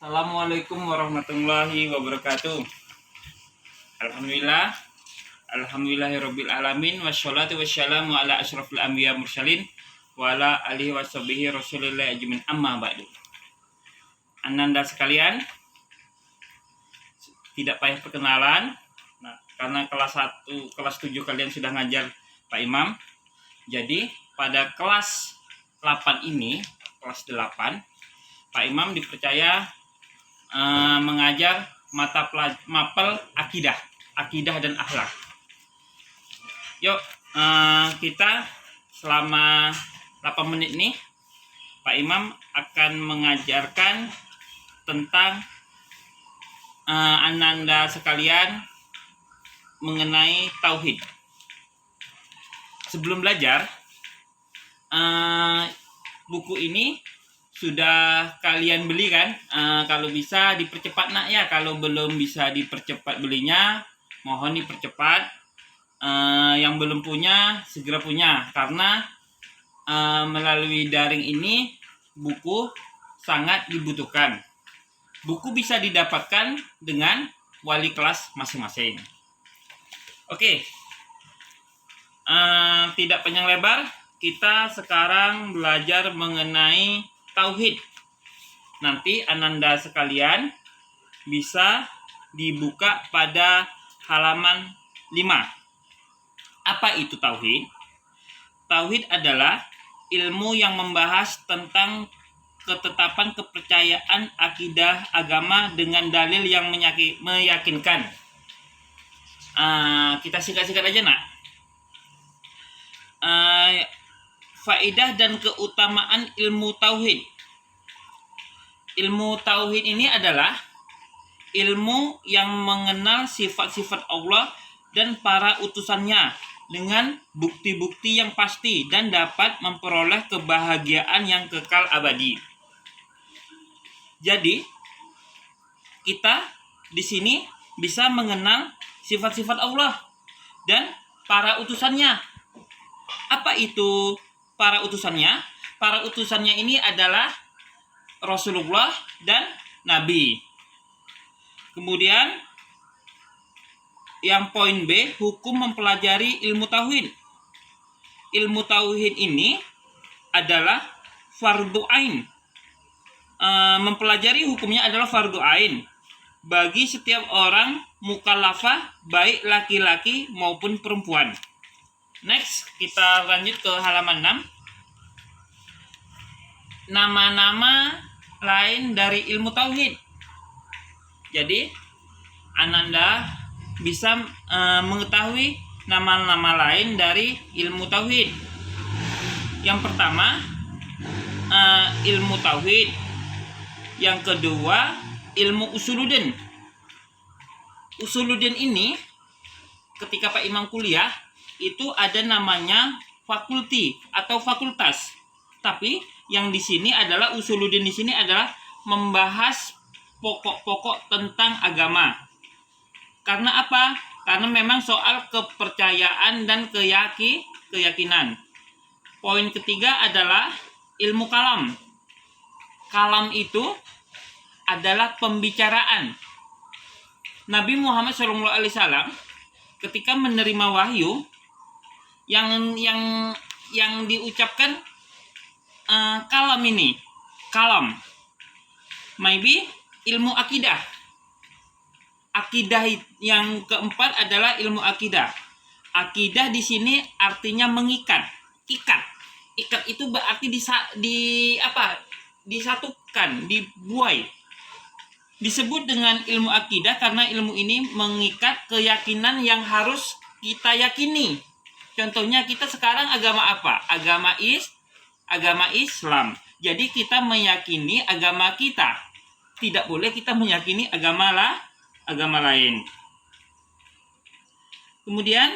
Assalamualaikum warahmatullahi wabarakatuh. Alhamdulillah, alhamdulillahirabbil alamin, wassalatu wassalamu ala asyrafil anbiya mursalin wa ala alihi washabihi rasulillah ajmin, amma ba'du. Ananda sekalian, tidak payah perkenalan. Nah, karena kelas 1, kelas 7 kalian sudah ngajar Pak Imam. Jadi, pada kelas 8 ini, kelas 8, Pak Imam dipercaya mengajar mapel akidah dan akhlak. Yuk, kita selama 8 menit nih, Pak Imam akan mengajarkan tentang ananda sekalian mengenai tauhid. Sebelum belajar, buku ini sudah kalian beli kan? Kalau bisa dipercepat nak ya. Kalau belum bisa dipercepat belinya, mohon dipercepat. Yang belum punya segera punya, karena melalui daring ini buku sangat dibutuhkan. Buku bisa didapatkan dengan wali kelas masing-masing. Oke, tidak panjang lebar, kita sekarang belajar mengenai tauhid. Nanti ananda sekalian bisa dibuka pada halaman 5. Apa itu tauhid? Tauhid adalah ilmu yang membahas tentang ketetapan kepercayaan akidah agama dengan dalil yang meyakinkan. Kita singkat-singkat aja nak. Faedah dan keutamaan ilmu tauhid. Ilmu tauhid ini adalah ilmu yang mengenal sifat-sifat Allah dan para utusannya dengan bukti-bukti yang pasti dan dapat memperoleh kebahagiaan yang kekal abadi. Jadi, kita di sini bisa mengenal sifat-sifat Allah dan para utusannya. Apa itu para utusannya? Para utusannya ini adalah Rasulullah dan Nabi. Kemudian yang poin B, hukum mempelajari ilmu tauhid. Ilmu tauhid ini adalah fardu ain. Mempelajari hukumnya adalah fardu ain bagi setiap orang mukallafah, baik laki-laki maupun perempuan. Next, kita lanjut ke halaman 6. Nama-nama lain dari ilmu tauhid. Jadi, ananda bisa mengetahui nama-nama lain dari ilmu tauhid. Yang pertama, ilmu tauhid. Yang kedua, ilmu usuluddin. Usuluddin ini ketika Pak Imam kuliah itu ada namanya fakulti atau fakultas. Tapi yang di sini adalah usuluddin, di sini adalah membahas pokok-pokok tentang agama. Karena apa? Karena memang soal kepercayaan dan keyakinan. Poin ketiga adalah ilmu kalam. Kalam itu adalah pembicaraan. Nabi Muhammad SAW ketika menerima wahyu yang diucapkan kalam ini, kalam. Maybe ilmu akidah. Akidah yang keempat adalah ilmu akidah. Akidah di sini artinya mengikat, ikat. Ikat itu berarti disatukan, dibuai. Disebut dengan ilmu akidah karena ilmu ini mengikat keyakinan yang harus kita yakini. Contohnya kita sekarang agama apa? Agama Islam. Jadi kita meyakini agama kita. Tidak boleh kita meyakini agama lain. Kemudian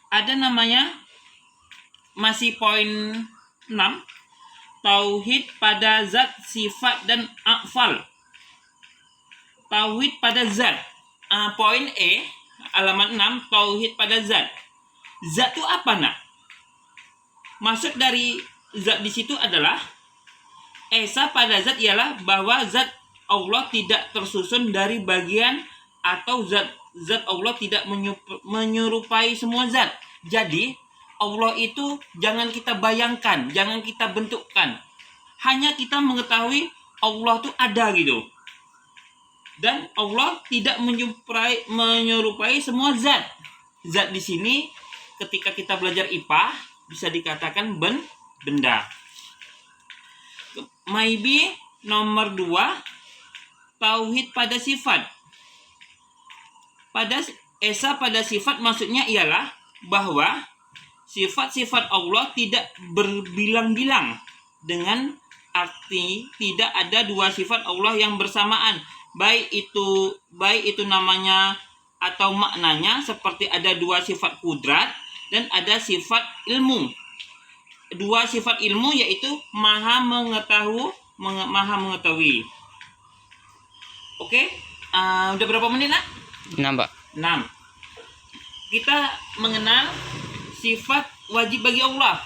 ada namanya masih poin 6, tauhid pada zat, sifat dan afal. Tauhid pada zat. Poin E, halaman 6, tauhid pada zat. Zat itu apa nak? Maksud dari zat di situ adalah Esa pada zat ialah bahwa zat Allah tidak tersusun dari bagian atau zat Allah tidak menyerupai semua zat. Jadi Allah itu jangan kita bayangkan, jangan kita bentukkan. Hanya kita mengetahui Allah itu ada gitu. Dan Allah tidak menyerupai semua zat. Zat di sini ketika kita belajar IPA bisa dikatakan benda. Maybe nomor 2, tauhid pada sifat. Esa pada sifat maksudnya ialah bahwa sifat-sifat Allah tidak berbilang-bilang, dengan arti tidak ada dua sifat Allah yang bersamaan, baik itu namanya atau maknanya, seperti ada dua sifat kudrat dan ada sifat ilmu. Dua sifat ilmu yaitu maha mengetahui. Oke, udah berapa menit nak? 6, Pak. 6. Kita mengenal sifat wajib bagi Allah.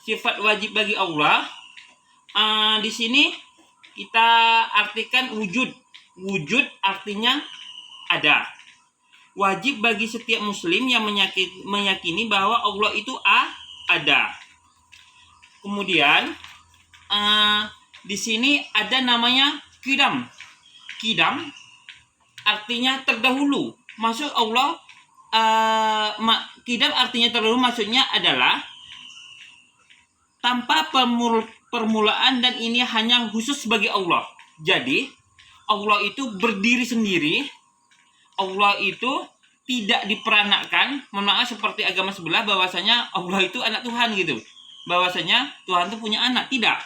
Sifat wajib bagi Allah, di sini kita artikan wujud. Wujud artinya ada. Wajib bagi setiap muslim yang meyakini bahwa Allah itu ada. Kemudian di sini ada namanya qidam. Qidam artinya terdahulu. Maksud Allah, qidam artinya terdahulu, maksudnya adalah tanpa permulaan, dan ini hanya khusus bagi Allah. Jadi Allah itu berdiri sendiri. Allah itu tidak diperanakkan. Mohon maaf, seperti agama sebelah bahwasanya Allah itu anak Tuhan gitu. Bahwasanya Tuhan itu punya anak, tidak.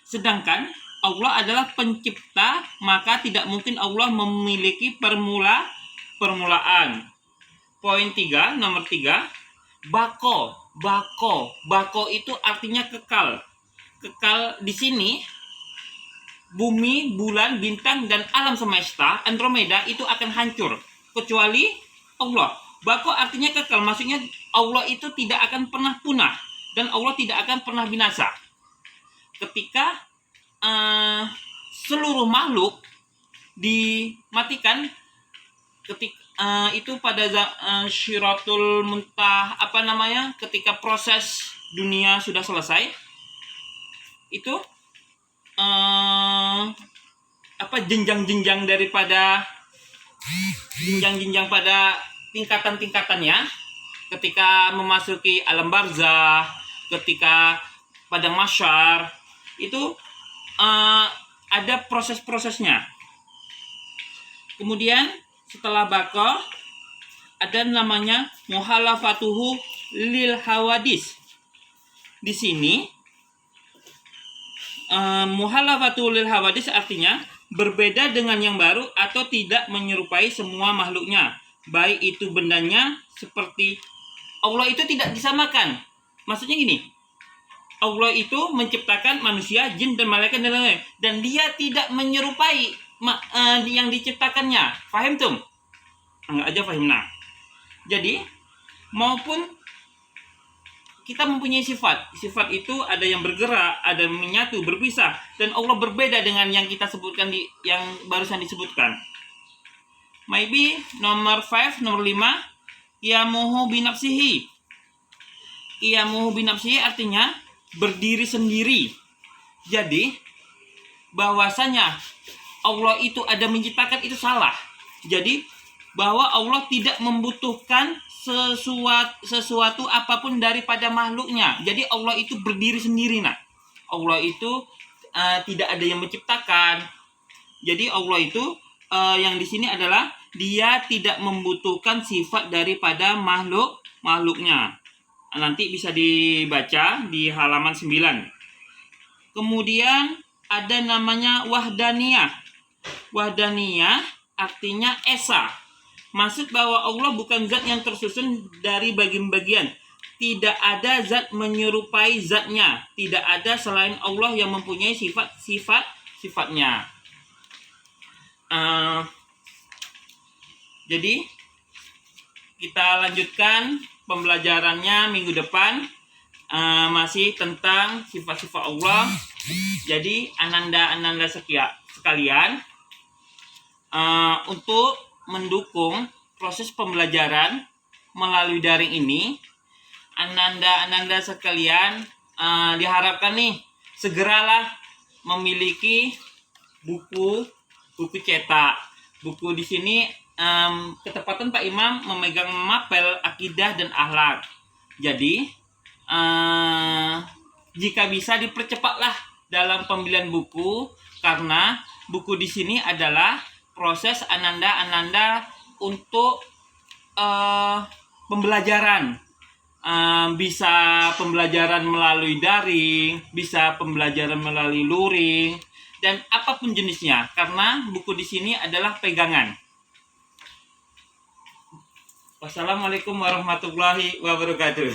Sedangkan Allah adalah pencipta, maka tidak mungkin Allah memiliki permulaan. Poin 3, nomor 3, bako. Bako itu artinya kekal. Kekal di sini bumi, bulan, bintang, dan alam semesta Andromeda itu akan hancur kecuali Allah. Bako artinya kekal, maksudnya Allah itu tidak akan pernah punah dan Allah tidak akan pernah binasa. Ketika seluruh makhluk dimatikan, itu pada syiratul muntah, ketika proses dunia sudah selesai, itu jenjang-jenjang daripada jenjang-jenjang pada tingkatan-tingkatannya, ketika memasuki alam barzah, ketika padang mahsyar, itu ada proses-prosesnya. Kemudian setelah bako ada namanya muhalafatuhu lil hawadis. Di sini muhalafatuhu lil hawadis artinya berbeda dengan yang baru atau tidak menyerupai semua makhluknya, baik itu bendanya. Seperti Allah itu tidak disamakan. Maksudnya gini, Allah itu menciptakan manusia, jin, dan malaikat dan lain-lain, dan dia tidak menyerupai yang diciptakannya. Faham tuh? Enggak aja faham. Nah, jadi maupun kita mempunyai sifat itu ada yang bergerak, ada yang menyatu, berpisah, dan Allah berbeda dengan yang kita sebutkan yang barusan disebutkan. Maybe nomor 5, nomor 5, qiyamuhu binafsihi. Qiyamuhu binafsihi artinya berdiri sendiri. Jadi bahwasanya Allah itu ada menciptakan itu salah. Jadi bahwa Allah tidak membutuhkan sesuatu apapun daripada makhluknya. Jadi Allah itu berdiri sendiri, nak. Allah itu tidak ada yang menciptakan. Jadi Allah itu yang di sini adalah dia tidak membutuhkan sifat daripada makhluknya. Nanti bisa dibaca di halaman 9. Kemudian ada namanya wahdaniyah. Wahdaniyah artinya esa. Maksud bahwa Allah bukan zat yang tersusun dari bagian-bagian. Tidak ada zat menyerupai zatnya. Tidak ada selain Allah yang mempunyai sifat-sifatnya. Jadi kita lanjutkan pembelajarannya minggu depan. masih tentang sifat-sifat Allah. Jadi ananda sekalian, untuk mendukung proses pembelajaran melalui daring ini, ananda sekalian diharapkan nih segeralah memiliki buku cetak. Buku di sini ketepatan Pak Imam memegang mapel akidah dan akhlak. Jadi jika bisa dipercepatlah dalam pembelian buku, karena buku di sini adalah proses ananda untuk pembelajaran. Bisa pembelajaran melalui daring, bisa pembelajaran melalui luring, dan apapun jenisnya, karena buku di sini adalah pegangan. Wassalamualaikum warahmatullahi wabarakatuh.